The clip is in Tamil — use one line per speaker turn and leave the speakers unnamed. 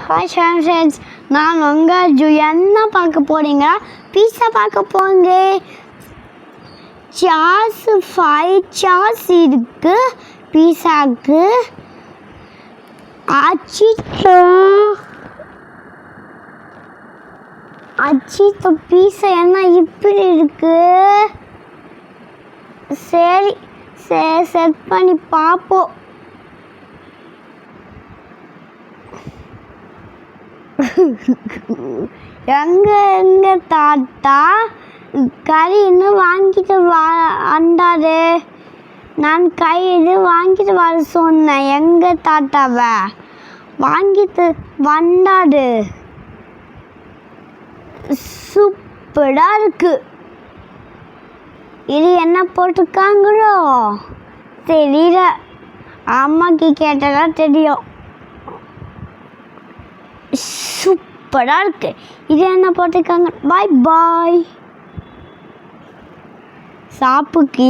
ஹாய் ஃப்ரெண்ட்ஸ், நான் உங்கள் ஜூ. என்ன பார்க்க போறீங்கன்னா பீஸா பார்க்க போங்க. சாஸ் 5 சாஸ் இருக்கு பீஸாக்கு. அச்சிச்சோ பீஸா என்ன இப்படி இருக்கு? சரி செட் பண்ணி பார்ப்போம். எங்க தாத்தா கறி இன்னும் வாங்கிட்டு வந்தாரு. நான் இது வாங்கிட்டு வர சொன்னேன். எங்க தாத்தாவை வாங்கிட்டு வந்தாரு. சூப்பரா இருக்கு. இது என்ன போட்டிருக்காங்களோ தெரியல. அம்மாக்கு கேட்டதான் தெரியும். சூப்பரா இருக்கு. இது என்ன போட்டிருக்காங்க? பாய் சாப்புக்கு